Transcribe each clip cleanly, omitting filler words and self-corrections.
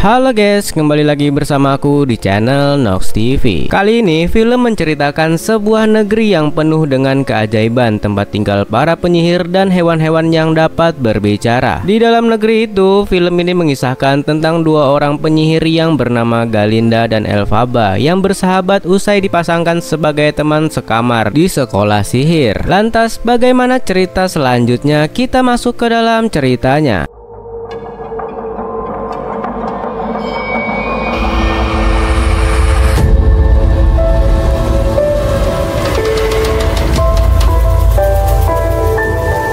Halo guys, kembali lagi bersama aku di channel Nox TV. Kali ini film menceritakan sebuah negeri yang penuh dengan keajaiban, tempat tinggal para penyihir dan hewan-hewan yang dapat berbicara. Di dalam negeri itu, film ini mengisahkan tentang dua orang penyihir yang bernama Galinda dan Elphaba yang bersahabat usai dipasangkan sebagai teman sekamar di sekolah sihir. Lantas bagaimana cerita selanjutnya? Kita masuk ke dalam ceritanya.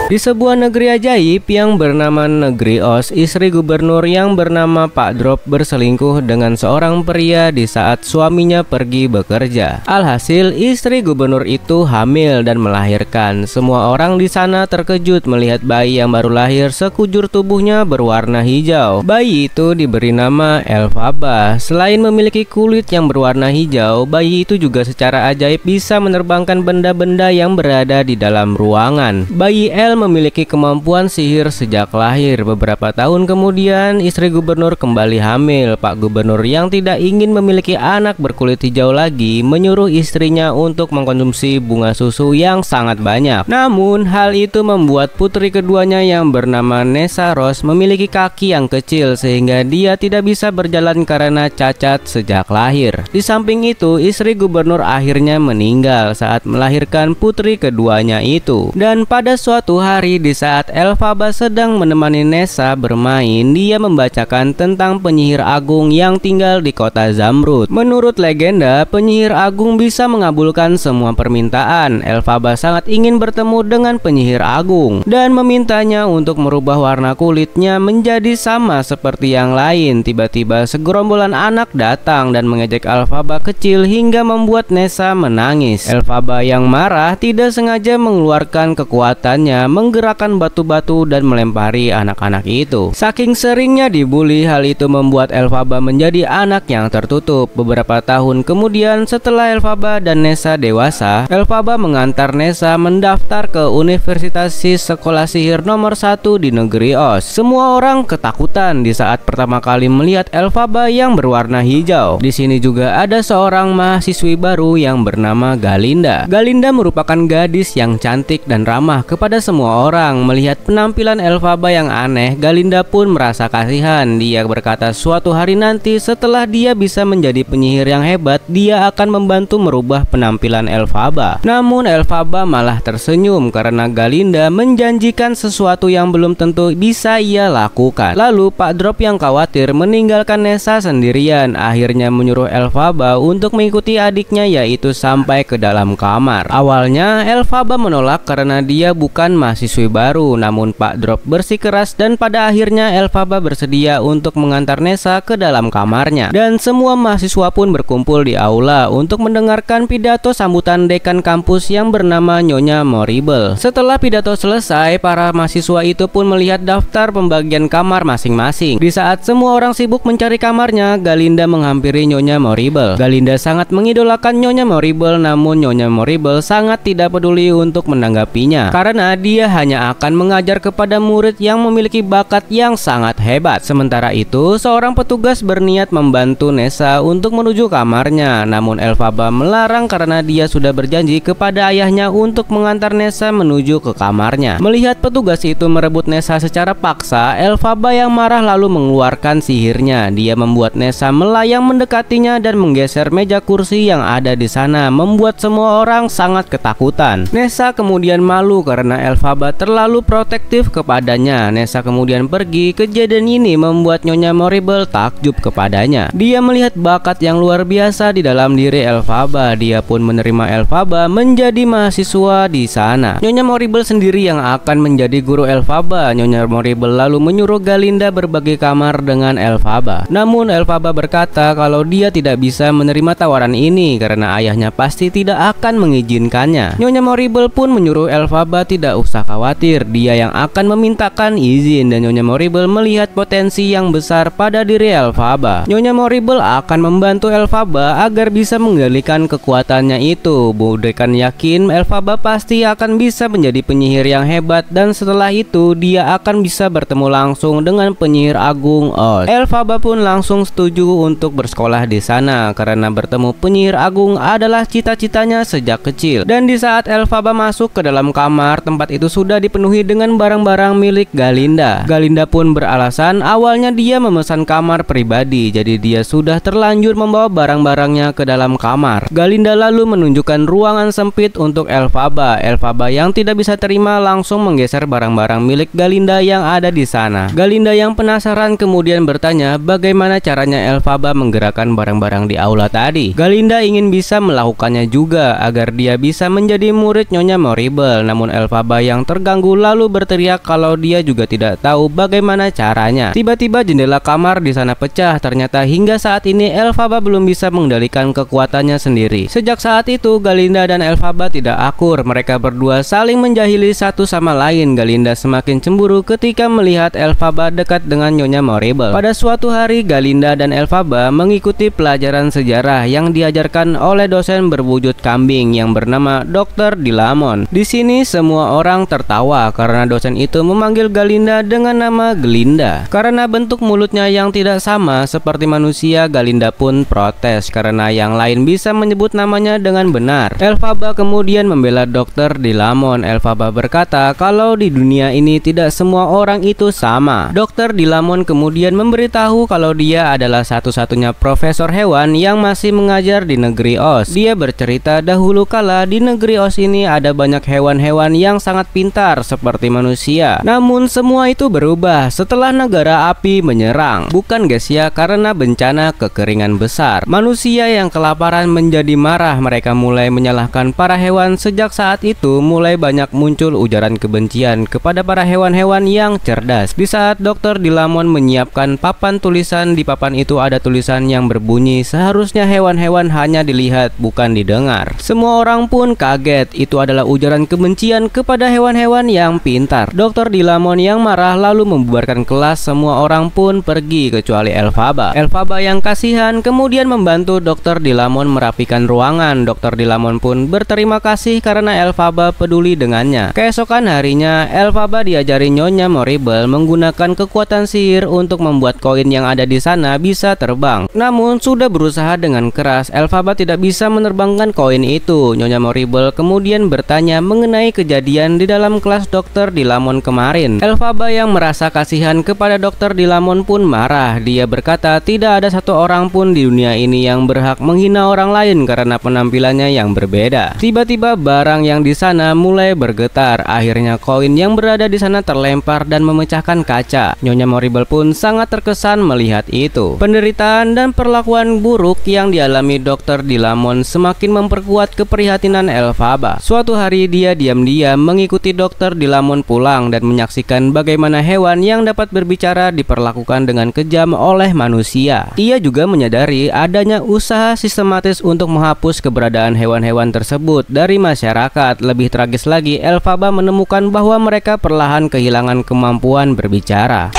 Di sebuah negeri ajaib yang bernama Negeri Oz, istri gubernur yang bernama Pak Drop berselingkuh dengan seorang pria di saat suaminya pergi bekerja. Alhasil, istri gubernur itu hamil dan melahirkan. Semua orang di sana terkejut melihat bayi yang baru lahir, sekujur tubuhnya berwarna hijau. Bayi itu diberi nama Elphaba. Selain memiliki kulit yang berwarna hijau, bayi itu juga secara ajaib bisa menerbangkan benda-benda yang berada di dalam ruangan. Bayi El memiliki kemampuan sihir sejak lahir. Beberapa tahun kemudian, istri gubernur kembali hamil. Pak Gubernur yang tidak ingin memiliki anak berkulit hijau lagi menyuruh istrinya untuk mengkonsumsi bunga susu yang sangat banyak. Namun, hal itu membuat putri keduanya yang bernama Nessa Rose memiliki kaki yang kecil sehingga dia tidak bisa berjalan karena cacat sejak lahir. Di samping itu, istri gubernur akhirnya meninggal saat melahirkan putri keduanya itu. Dan pada suatu hari di saat Elphaba sedang menemani Nessa bermain, dia membacakan tentang penyihir agung yang tinggal di kota Zamrud. Menurut legenda, penyihir agung bisa mengabulkan semua permintaan. Elphaba sangat ingin bertemu dengan penyihir agung dan memintanya untuk merubah warna kulitnya menjadi sama seperti yang lain. Tiba-tiba segerombolan anak datang dan mengejek Elphaba kecil hingga membuat Nessa menangis. Elphaba yang marah tidak sengaja mengeluarkan kekuatannya, menggerakkan batu-batu dan melempari anak-anak itu. Saking seringnya dibully, hal itu membuat Elphaba menjadi anak yang tertutup. Beberapa tahun kemudian, setelah Elphaba dan Nessa dewasa, Elphaba mengantar Nessa mendaftar ke Universitas Sekolah Sihir nomor 1 di negeri Oz. Semua orang ketakutan di saat pertama kali melihat Elphaba yang berwarna hijau. Di sini juga ada seorang mahasiswi baru yang bernama Galinda. Galinda merupakan gadis yang cantik dan ramah kepada semua orang. Melihat penampilan Elphaba yang aneh, Galinda pun merasa kasihan. Dia berkata suatu hari nanti setelah dia bisa menjadi penyihir yang hebat, dia akan membantu merubah penampilan Elphaba. Namun Elphaba malah tersenyum karena Galinda menjanjikan sesuatu yang belum tentu bisa ia lakukan. Lalu Pak Drop yang khawatir meninggalkan Nessa sendirian, akhirnya menyuruh Elphaba untuk mengikuti adiknya, yaitu sampai ke dalam kamar. Awalnya Elphaba menolak karena dia bukan mahasiswi baru, namun Pak Drop bersikeras dan pada akhirnya Elphaba bersedia untuk mengantar Nessa ke dalam kamarnya. Dan semua mahasiswa pun berkumpul di aula untuk mendengarkan pidato sambutan dekan kampus yang bernama Nyonya Morrible. Setelah pidato selesai, para mahasiswa itu pun melihat daftar pembagian kamar masing-masing. Di saat semua orang sibuk mencari kamarnya, Galinda menghampiri Nyonya Morrible. Galinda sangat mengidolakan Nyonya Morrible, namun Nyonya Morrible sangat tidak peduli untuk menanggapinya karena dia hanya akan mengajar kepada murid yang memiliki bakat yang sangat hebat. Sementara itu, seorang petugas berniat membantu Nessa untuk menuju kamarnya, namun Elphaba melarang karena dia sudah berjanji kepada ayahnya untuk mengantar Nessa menuju ke kamarnya. Melihat petugas itu merebut Nessa secara paksa, Elphaba yang marah lalu mengeluarkan sihirnya. Dia membuat Nessa melayang mendekatinya dan menggeser meja kursi yang ada di sana, membuat semua orang sangat ketakutan. Nessa kemudian malu karena Elphaba terlalu protektif kepadanya. Nessa kemudian pergi. Kejadian ini membuat Nyonya Morrible takjub kepadanya. Dia melihat bakat yang luar biasa di dalam diri Elphaba. Dia pun menerima Elphaba menjadi mahasiswa di sana. Nyonya Morrible sendiri yang akan menjadi guru Elphaba. Nyonya Morrible lalu menyuruh Galinda berbagi kamar dengan Elphaba. Namun Elphaba berkata kalau dia tidak bisa menerima tawaran ini karena ayahnya pasti tidak akan mengizinkannya. Nyonya Morrible pun menyuruh Elphaba tidak usah usah khawatir, dia yang akan memintakan izin dan Nyonya Morrible melihat potensi yang besar pada diri Elphaba. Nyonya Morrible akan membantu Elphaba agar bisa mengendalikan kekuatannya itu. Budekan yakin Elphaba pasti akan bisa menjadi penyihir yang hebat dan setelah itu dia akan bisa bertemu langsung dengan penyihir agung Oz. Elphaba pun langsung setuju untuk bersekolah di sana karena bertemu penyihir agung adalah cita-citanya sejak kecil. Dan di saat Elphaba masuk ke dalam kamar, tempat itu sudah dipenuhi dengan barang-barang milik Galinda. Galinda pun beralasan awalnya dia memesan kamar pribadi, jadi dia sudah terlanjur membawa barang-barangnya ke dalam kamar. Galinda lalu menunjukkan ruangan sempit untuk Elphaba. Elphaba yang tidak bisa terima langsung menggeser barang-barang milik Galinda yang ada di sana. Galinda yang penasaran kemudian bertanya bagaimana caranya Elphaba menggerakkan barang-barang di aula tadi. Galinda ingin bisa melakukannya juga agar dia bisa menjadi murid Nyonya Morrible, namun Elphaba yang terganggu lalu berteriak kalau dia juga tidak tahu bagaimana caranya. Tiba-tiba jendela kamar di sana pecah. Ternyata hingga saat ini Elphaba belum bisa mengendalikan kekuatannya sendiri. Sejak saat itu Galinda dan Elphaba tidak akur. Mereka berdua saling menjahili satu sama lain. Galinda semakin cemburu ketika melihat Elphaba dekat dengan Nyonya Morrible. Pada suatu hari Galinda dan Elphaba mengikuti pelajaran sejarah yang diajarkan oleh dosen berwujud kambing yang bernama Dr. Dilamon. Di sini semua orang tertawa karena dosen itu memanggil Galinda dengan nama Glinda. Karena bentuk mulutnya yang tidak sama seperti manusia, Galinda pun protes karena yang lain bisa menyebut namanya dengan benar. Elphaba kemudian membela Dr. Dilamon. Elphaba berkata kalau di dunia ini tidak semua orang itu sama. Dr. Dilamon kemudian memberitahu kalau dia adalah satu-satunya profesor hewan yang masih mengajar di negeri Oz. Dia bercerita dahulu kala di negeri Oz ini ada banyak hewan-hewan yang sangat pintar seperti manusia. Namun semua itu berubah setelah negara api menyerang. Bukan guys ya, karena bencana kekeringan besar. Manusia yang kelaparan menjadi marah. Mereka mulai menyalahkan para hewan. Sejak saat itu mulai banyak muncul ujaran kebencian kepada para hewan-hewan yang cerdas. Di saat Dr. Dilamon menyiapkan papan tulisan, di papan itu ada tulisan yang berbunyi seharusnya hewan-hewan hanya dilihat bukan didengar. Semua orang pun kaget. Itu adalah ujaran kebencian kepada hewan-hewan yang pintar. Dr. Dilamon yang marah lalu membubarkan kelas. Semua orang pun pergi kecuali Elphaba. Elphaba yang kasihan kemudian membantu Dr. Dilamon merapikan ruangan. Dr. Dilamon pun berterima kasih karena Elphaba peduli dengannya. Keesokan harinya Elphaba diajari Nyonya Morrible menggunakan kekuatan sihir untuk membuat koin yang ada di sana bisa terbang. Namun sudah berusaha dengan keras, Elphaba tidak bisa menerbangkan koin itu. Nyonya Morrible kemudian bertanya mengenai kejadian di dalam kelas Dr. Dilamon kemarin. Elphaba yang merasa kasihan kepada Dr. Dilamon pun marah. Dia berkata tidak ada satu orang pun di dunia ini yang berhak menghina orang lain karena penampilannya yang berbeda. Tiba-tiba barang yang di sana mulai bergetar. Akhirnya koin yang berada di sana terlempar dan memecahkan kaca. Nyonya Morrible pun sangat terkesan melihat itu. Penderitaan dan perlakuan buruk yang dialami Dr. Dilamon semakin memperkuat keprihatinan Elphaba. Suatu hari dia diam-diam mengikuti Dr. Dilamon pulang dan menyaksikan bagaimana hewan yang dapat berbicara diperlakukan dengan kejam oleh manusia. Ia juga menyadari adanya usaha sistematis untuk menghapus keberadaan hewan-hewan tersebut dari masyarakat. Lebih tragis lagi, Elphaba menemukan bahwa mereka perlahan kehilangan kemampuan berbicara.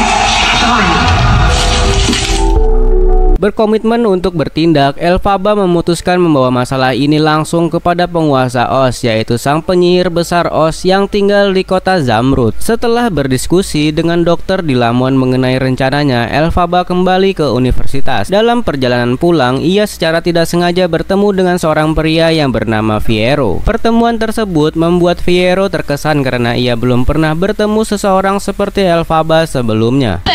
Berkomitmen untuk bertindak, Elphaba memutuskan membawa masalah ini langsung kepada penguasa Oz, yaitu sang penyihir besar Oz yang tinggal di kota Zamrud. Setelah berdiskusi dengan Dr. Dilamon mengenai rencananya, Elphaba kembali ke universitas. Dalam perjalanan pulang, ia secara tidak sengaja bertemu dengan seorang pria yang bernama Fiyero. Pertemuan tersebut membuat Fiyero terkesan karena ia belum pernah bertemu seseorang seperti Elphaba sebelumnya.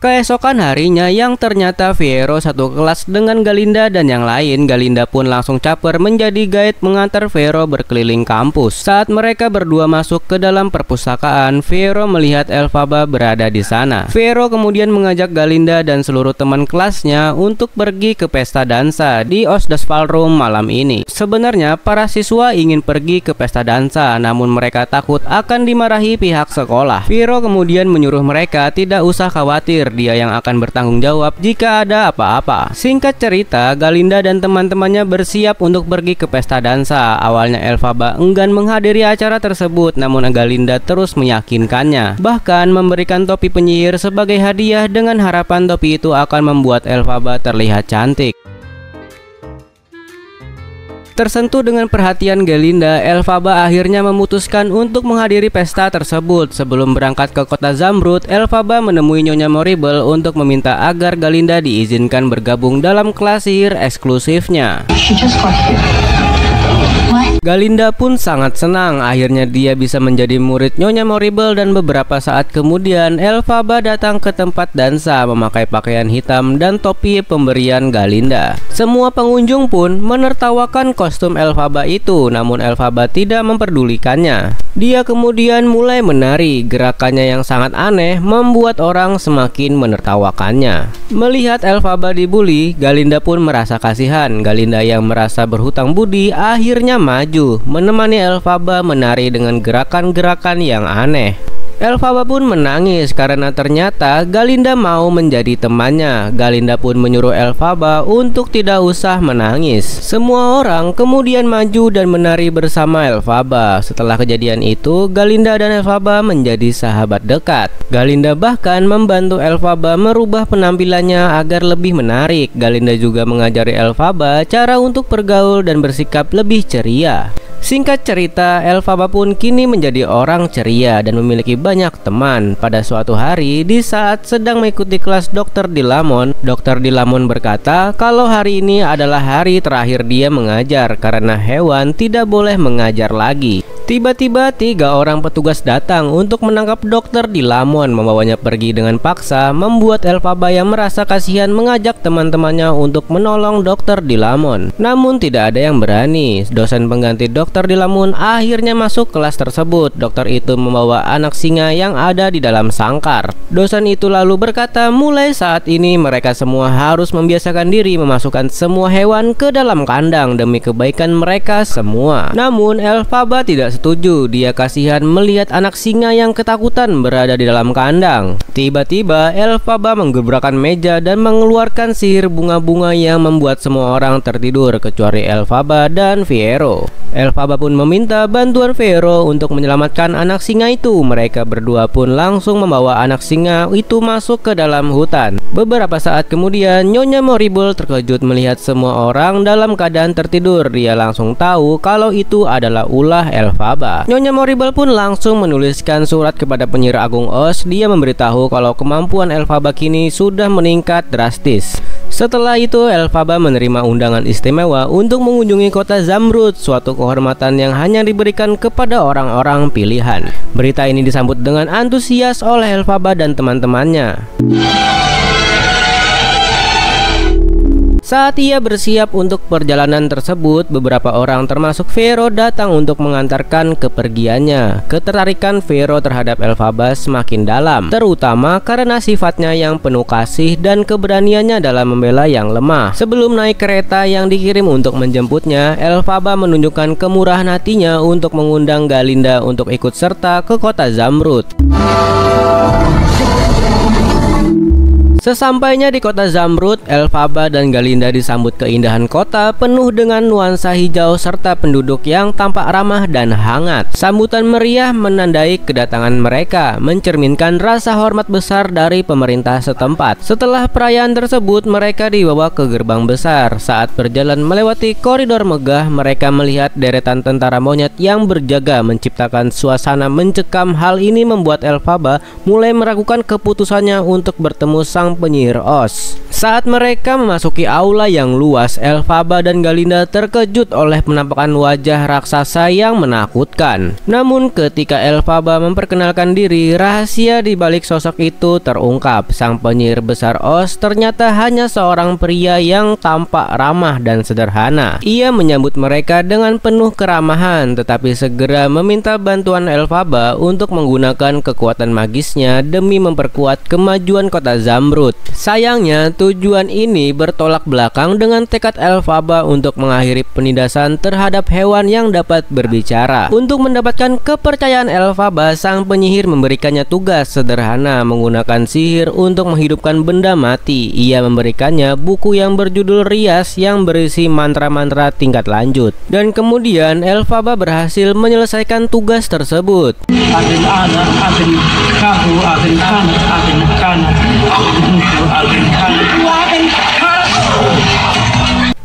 Keesokan harinya yang ternyata Fiyero satu kelas dengan Galinda dan yang lain. Galinda pun langsung caper menjadi guide mengantar Fiyero berkeliling kampus. Saat mereka berdua masuk ke dalam perpustakaan, Fiyero melihat Elphaba berada di sana. Fiyero kemudian mengajak Galinda dan seluruh teman kelasnya untuk pergi ke pesta dansa di Osdasfalrum malam ini. Sebenarnya para siswa ingin pergi ke pesta dansa, namun mereka takut akan dimarahi pihak sekolah. Fiyero kemudian menyuruh mereka tidak usah khawatir agar dia yang akan bertanggung jawab jika ada apa-apa. Singkat cerita, Galinda dan teman-temannya bersiap untuk pergi ke pesta dansa. Awalnya Elphaba enggan menghadiri acara tersebut, namun Galinda terus meyakinkannya, bahkan memberikan topi penyihir sebagai hadiah dengan harapan topi itu akan membuat Elphaba terlihat cantik. Tersentuh dengan perhatian Galinda, Elphaba akhirnya memutuskan untuk menghadiri pesta tersebut. Sebelum berangkat ke kota Zamrud, Elphaba menemui Nyonya Morrible untuk meminta agar Galinda diizinkan bergabung dalam kelas sihir eksklusifnya. Galinda pun sangat senang, akhirnya dia bisa menjadi murid Nyonya Morrible dan beberapa saat kemudian Elphaba datang ke tempat dansa memakai pakaian hitam dan topi pemberian Galinda. Semua pengunjung pun menertawakan kostum Elphaba itu, namun Elphaba tidak memperdulikannya. Dia kemudian mulai menari, gerakannya yang sangat aneh membuat orang semakin menertawakannya. Melihat Elphaba dibully, Galinda pun merasa kasihan. Galinda yang merasa berhutang budi akhirnya maju menemani Elphaba menari dengan gerakan-gerakan yang aneh. Elphaba pun menangis karena ternyata Galinda mau menjadi temannya. Galinda pun menyuruh Elphaba untuk tidak usah menangis. Semua orang kemudian maju dan menari bersama Elphaba. Setelah kejadian itu, Galinda dan Elphaba menjadi sahabat dekat. Galinda bahkan membantu Elphaba merubah penampilannya agar lebih menarik. Galinda juga mengajari Elphaba cara untuk bergaul dan bersikap lebih ceria. Singkat cerita, Elphaba pun kini menjadi orang ceria dan memiliki banyak teman. Pada suatu hari, di saat sedang mengikuti kelas Dr. Dilamon, Dr. Dilamon berkata kalau hari ini adalah hari terakhir dia mengajar karena hewan tidak boleh mengajar lagi. Tiba-tiba 3 orang petugas datang untuk menangkap Dr. Dilamon, membawanya pergi dengan paksa, membuat Elphaba yang merasa kasihan mengajak teman-temannya untuk menolong Dr. Dilamon. Namun tidak ada yang berani. Dosen pengganti Dr. Dilamon akhirnya masuk kelas tersebut. Dokter itu membawa anak singa yang ada di dalam sangkar. Dosen itu lalu berkata, mulai saat ini mereka semua harus membiasakan diri memasukkan semua hewan ke dalam kandang demi kebaikan mereka semua. Namun Elphaba tidak setuju. Dia kasihan melihat anak singa yang ketakutan berada di dalam kandang. Tiba-tiba Elphaba menggebrakan meja dan mengeluarkan sihir bunga-bunga yang membuat semua orang tertidur kecuali Elphaba dan Fiyero. Elphaba pun meminta bantuan Fiyero untuk menyelamatkan anak singa itu. Mereka berdua pun langsung membawa anak singa itu masuk ke dalam hutan. Beberapa saat kemudian Nyonya Morrible terkejut melihat semua orang dalam keadaan tertidur. Dia langsung tahu kalau itu adalah ulah Elphaba. Nyonya Morrible pun langsung menuliskan surat kepada penyihir agung Oz. Dia memberitahu kalau kemampuan Elphaba kini sudah meningkat drastis. Setelah itu Elphaba menerima undangan istimewa untuk mengunjungi kota Zamrud, suatu kehormatan yang hanya diberikan kepada orang-orang pilihan. Berita ini disambut dengan antusias oleh Elphaba dan teman-temannya. Saat ia bersiap untuk perjalanan tersebut, beberapa orang termasuk Fiyero datang untuk mengantarkan kepergiannya. Ketertarikan Fiyero terhadap Elphaba semakin dalam, terutama karena sifatnya yang penuh kasih dan keberaniannya dalam membela yang lemah. Sebelum naik kereta yang dikirim untuk menjemputnya, Elphaba menunjukkan kemurahan hatinya untuk mengundang Galinda untuk ikut serta ke kota Zamrud. Sesampainya di kota Zamrud, Elphaba dan Galinda disambut keindahan kota penuh dengan nuansa hijau serta penduduk yang tampak ramah dan hangat. Sambutan meriah menandai kedatangan mereka, mencerminkan rasa hormat besar dari pemerintah setempat. Setelah perayaan tersebut, mereka dibawa ke gerbang besar. Saat berjalan melewati koridor megah, mereka melihat deretan tentara monyet yang berjaga menciptakan suasana mencekam. Hal ini membuat Elphaba mulai meragukan keputusannya untuk bertemu sang penyihir Oz. Saat mereka memasuki aula yang luas, Elphaba dan Galinda terkejut oleh penampakan wajah raksasa yang menakutkan. Namun ketika Elphaba memperkenalkan diri, rahasia di balik sosok itu terungkap. Sang penyihir besar Oz ternyata hanya seorang pria yang tampak ramah dan sederhana. Ia menyambut mereka dengan penuh keramahan, tetapi segera meminta bantuan Elphaba untuk menggunakan kekuatan magisnya demi memperkuat kemajuan kota Zamrud. Sayangnya, Tujuan ini bertolak belakang dengan tekad Elphaba untuk mengakhiri penindasan terhadap hewan yang dapat berbicara. Untuk mendapatkan kepercayaan Elphaba, sang penyihir memberikannya tugas sederhana menggunakan sihir untuk menghidupkan benda mati. Ia memberikannya buku yang berjudul Rias yang berisi mantra-mantra tingkat lanjut. Dan kemudian Elphaba berhasil menyelesaikan tugas tersebut.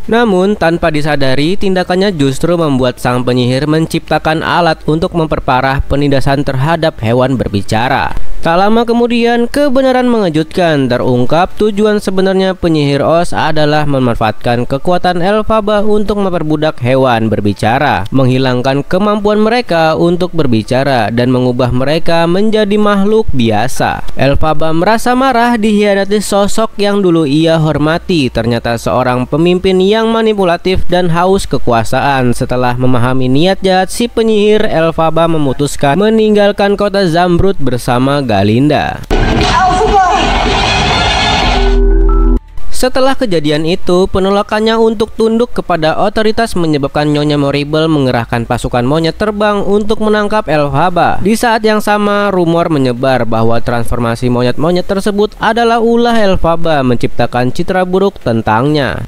Namun tanpa disadari, tindakannya justru membuat sang penyihir menciptakan alat untuk memperparah penindasan terhadap hewan berbicara. Tak lama kemudian, kebenaran mengejutkan terungkap. Tujuan sebenarnya penyihir Oz adalah memanfaatkan kekuatan Elphaba untuk memperbudak hewan berbicara, menghilangkan kemampuan mereka untuk berbicara dan mengubah mereka menjadi makhluk biasa. Elphaba merasa marah dikhianati sosok yang dulu ia hormati. Ternyata seorang pemimpin yang manipulatif dan haus kekuasaan. Setelah memahami niat jahat si penyihir, Elphaba memutuskan meninggalkan kota Zamrud bersama Galinda. Setelah kejadian itu, penolakannya untuk tunduk kepada otoritas menyebabkan Nyonya Morrible mengerahkan pasukan monyet terbang untuk menangkap Elphaba. Di saat yang sama, rumor menyebar bahwa transformasi monyet-monyet tersebut adalah ulah Elphaba menciptakan citra buruk tentangnya.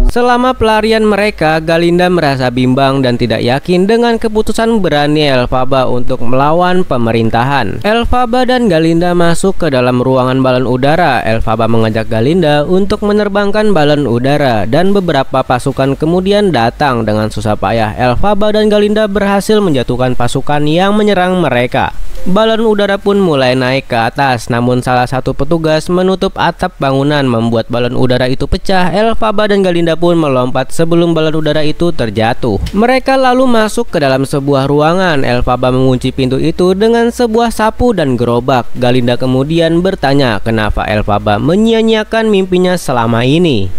Selama pelarian mereka, Galinda merasa bimbang dan tidak yakin dengan keputusan berani Elphaba untuk melawan pemerintahan. Elphaba dan Galinda masuk ke dalam ruangan balon udara. Elphaba mengajak Galinda untuk menerbangkan balon udara dan beberapa pasukan kemudian datang. Dengan susah payah, Elphaba dan Galinda berhasil menjatuhkan pasukan yang menyerang mereka. Balon udara pun mulai naik ke atas, namun salah satu petugas menutup atap bangunan membuat balon udara itu pecah. Elphaba dan Galinda pun melompat sebelum balon udara itu terjatuh. Mereka lalu masuk ke dalam sebuah ruangan. Elphaba mengunci pintu itu dengan sebuah sapu dan gerobak. Galinda kemudian bertanya kenapa Elphaba menyia-nyiakan mimpinya selama ini.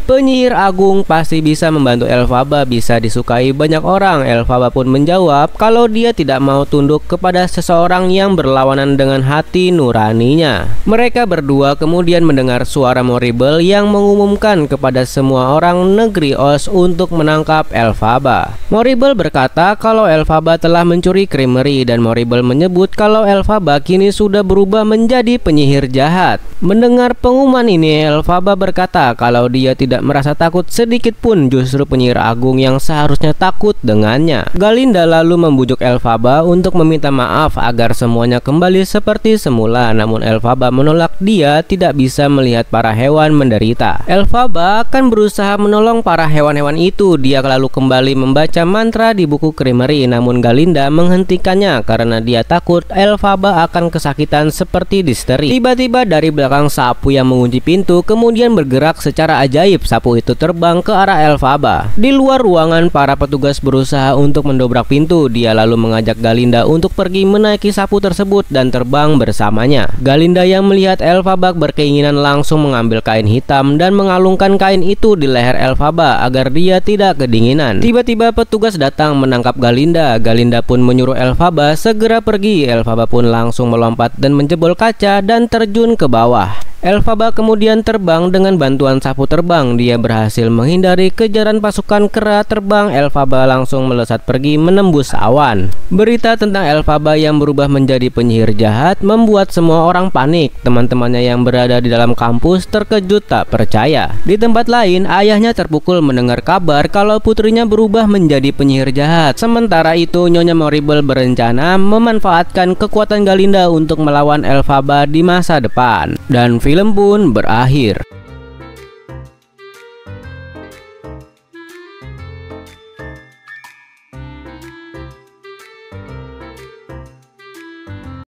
Penyihir agung pasti bisa membantu Elphaba bisa disukai banyak orang. Elphaba pun menjawab kalau dia tidak mau tunduk kepada seseorang yang berlawanan dengan hati nuraninya. Mereka berdua kemudian mendengar suara Morrible yang mengumumkan kepada semua orang negeri Oz untuk menangkap Elphaba. Morrible berkata kalau Elphaba telah mencuri creamery dan Morrible menyebut kalau Elphaba kini sudah berubah menjadi penyihir jahat. Mendengar pengumuman ini, Elphaba berkata kalau dia tidak merasa takut sedikit pun, justru penyihir agung yang seharusnya takut dengannya. Galinda lalu membujuk Elphaba untuk meminta maaf agar semuanya kembali seperti semula, namun Elphaba menolak. Dia tidak bisa melihat para hewan menderita. Elphaba akan berusaha menolong para hewan-hewan itu. Dia lalu kembali membaca mantra di buku creamery, namun Galinda menghentikannya karena dia takut Elphaba akan kesakitan seperti disteri. Tiba-tiba dari belakang sapu yang mengunci pintu kemudian bergerak secara ajaib. Sapu itu terbang ke arah Elphaba. Di luar ruangan, para petugas berusaha untuk mendobrak pintu. Dia lalu mengajak Galinda untuk pergi menaiki sapu tersebut dan terbang bersamanya. Galinda yang melihat Elphaba berkeinginan langsung mengambil kain hitam dan mengalungkan kain itu di leher Elphaba agar dia tidak kedinginan. Tiba-tiba petugas datang menangkap Galinda. Galinda pun menyuruh Elphaba segera pergi. Elphaba pun langsung melompat dan menjebol kaca dan terjun ke bawah. Elphaba kemudian terbang dengan bantuan sapu terbang. Dia berhasil menghindari kejaran pasukan kera terbang. Elphaba langsung melesat pergi menembus awan. Berita tentang Elphaba yang berubah menjadi penyihir jahat membuat semua orang panik. Teman-temannya yang berada di dalam kampus terkejut tak percaya. Di tempat lain, ayahnya terpukul mendengar kabar kalau putrinya berubah menjadi penyihir jahat. Sementara itu, Nyonya Morrible berencana memanfaatkan kekuatan Galinda untuk melawan Elphaba di masa depan. Dan film pun berakhir.